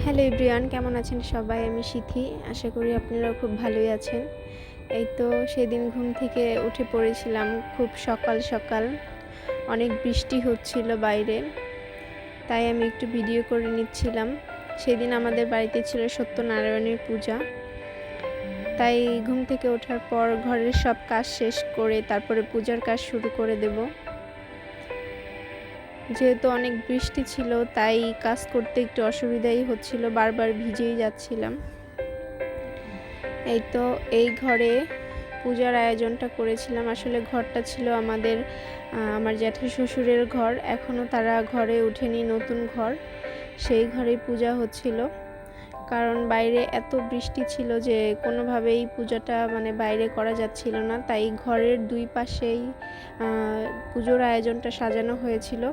Hello everyone, কেমন আছেন সবাই? আমি সিথি। আশা করি আপনারা খুব ভালোই আছেন। এই তো সেদিন ঘুম থেকে উঠে পড়েছিলাম খুব সকাল সকাল। অনেক বৃষ্টি হচ্ছিল বাইরে, তাই আমি একটু ভিডিও করে নিচ্ছিলাম। সেদিন আমাদের বাড়িতে ছিল সত্যনারায়ণের পূজা, তাই ঘুম থেকে ওঠার পর ঘরের সব কাজ শেষ করে তারপরে পূজার কাজ শুরু করে দেব। যেহেতু অনেক বৃষ্টি ছিল তাই কাজ করতে একটু অসুবিধাই হচ্ছিল, বারবার ভিজেই যাচ্ছিলাম। এই তো এই ঘরে পূজার আয়োজনটা করেছিলাম। আসলে ঘরটা ছিল আমার জ্যাঠা শ্বশুরের ঘর, এখনও তারা ঘরে ওঠেনি, নতুন ঘর। সেই ঘরেই পূজা হচ্ছিল, কারণ বাইরে এত বৃষ্টি ছিল যে কোনোভাবেই পূজাটা বাইরে করা যাচ্ছিল না, তাই ঘরের দুই পাশেই পুজোর আয়োজনটা সাজানো হয়েছিল।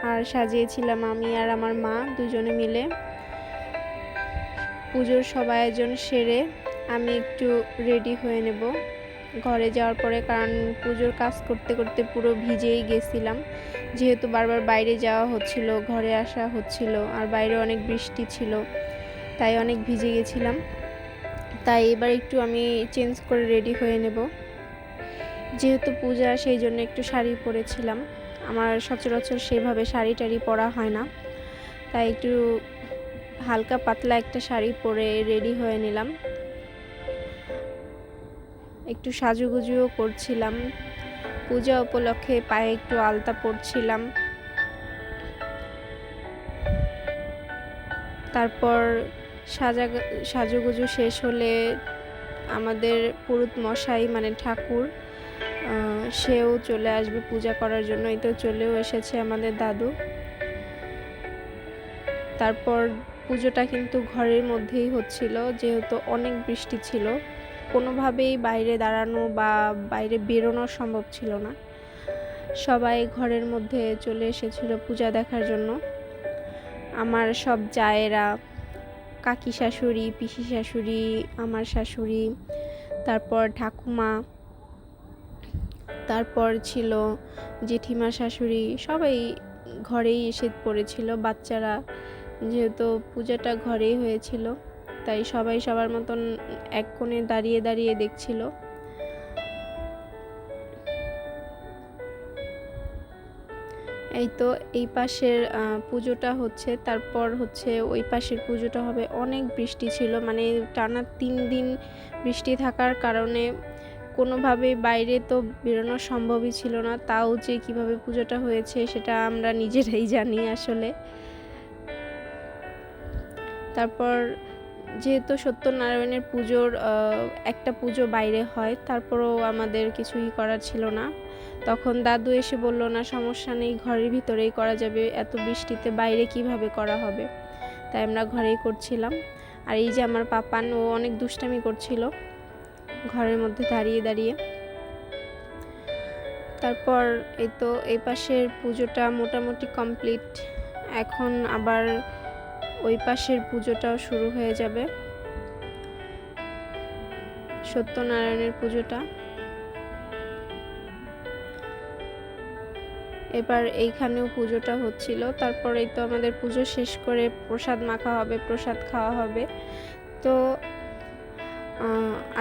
আর সাজিয়েছিলাম আমি আর আমার মা দুজনে মিলে। পুজোর সব আয়োজন সেরে আমি একটু রেডি হয়ে নেব ঘরে যাওয়ার পরে, কারণ পুজোর কাজ করতে করতে পুরো ভিজেই গেছিলাম। যেহেতু বারবার বাইরে যাওয়া হচ্ছিল, ঘরে আসা হচ্ছিল, আর বাইরে অনেক বৃষ্টি ছিল, তাই অনেক ভিজে গেছিলাম। তাই এবার একটু আমি চেঞ্জ করে রেডি হয়ে নেব। যেহেতু পূজা, সেই জন্য একটু শাড়ি পরেছিলাম। আমার সচরাচর সেভাবে শাড়ি টাড়ি পরা হয় না, তাই একটু হালকা পাতলা একটা শাড়ি পরে রেডি হয়ে নিলাম। একটু সাজুগুজুও করছিলাম। পূজা উপলক্ষে পায়ে একটু আলতা পরছিলাম। তারপর সাজুগুজু শেষ হলে আমাদের পুরোহিত মশাই ঠাকুর, সেও চলে আসবে পূজা করার জন্য। এই তো চলেও এসেছে আমাদের দাদু। তারপর পুজোটা কিন্তু ঘরের মধ্যেই হচ্ছিল, যেহেতু অনেক বৃষ্টি ছিল, কোনোভাবেই বাইরে দাঁড়ানো বা বাইরে বেরোনো সম্ভব ছিল না। সবাই ঘরের মধ্যে চলে এসেছিল পূজা দেখার জন্য। আমার সব জায়েরা, কাকি শাশুড়ি, পিসি শাশুড়ি, আমার শাশুড়ি, তারপর ঠাকুমা, তারপর ছিল জেঠিমা শাশুড়ি, সবাই ঘরেই এসে পড়েছিল। বাচ্চারা, যেহেতু পূজাটা ঘরেই হয়েছিল, তাই সবাই সবার মতন এক কোণে দাঁড়িয়ে দাঁড়িয়ে দেখছিল। এই তো এই পাশের পুজোটা হচ্ছে, তারপর হচ্ছে ওই পাশের পুজোটা হবে। অনেক বৃষ্টি ছিল, টানা 3 দিন বৃষ্টি থাকার কারণে কোনোভাবেই বাইরে তো বেরোনো সম্ভবই ছিল না। তাও যে কিভাবে পুজোটা হয়েছে সেটা আমরা নিজেরাই জানি আসলে। তারপর যেহেতু সত্যনারায়ণের পুজোর একটা পুজো বাইরে হয়, তারপরও আমাদের কিছুই করার ছিল না। তখন দাদু এসে বলল, না সমস্যা নেই, ঘরের ভিতরেই করা যাবে, এত বৃষ্টিতে বাইরে কিভাবে করা হবে। তাই আমরা ঘরেই করছিলাম। আর এই যে আমার পাপান, ও অনেক দুষ্টামি করছিল ঘরের মধ্যে দাঁড়িয়ে দাঁড়িয়ে। তারপর এই তো এই পাশের পুজোটা মোটামুটি কমপ্লিট। এখন আবার ওই পাশের পুজোটাও শুরু হয়ে যাবে, সত্যনারায়ণের পুজোটা। এবার এইখানেও পুজোটা হচ্ছিল। তারপরেই তো আমাদের পুজো শেষ করে প্রসাদ মাখা হবে, প্রসাদ খাওয়া হবে। তো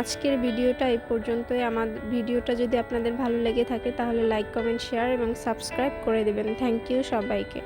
আজকের ভিডিওটা এই পর্যন্তই। আমার ভিডিওটা যদি আপনাদের ভালো লেগে থাকে তাহলে লাইক, কমেন্ট, শেয়ার এবং সাবস্ক্রাইব করে দেবেন। থ্যাংক ইউ সবাইকে।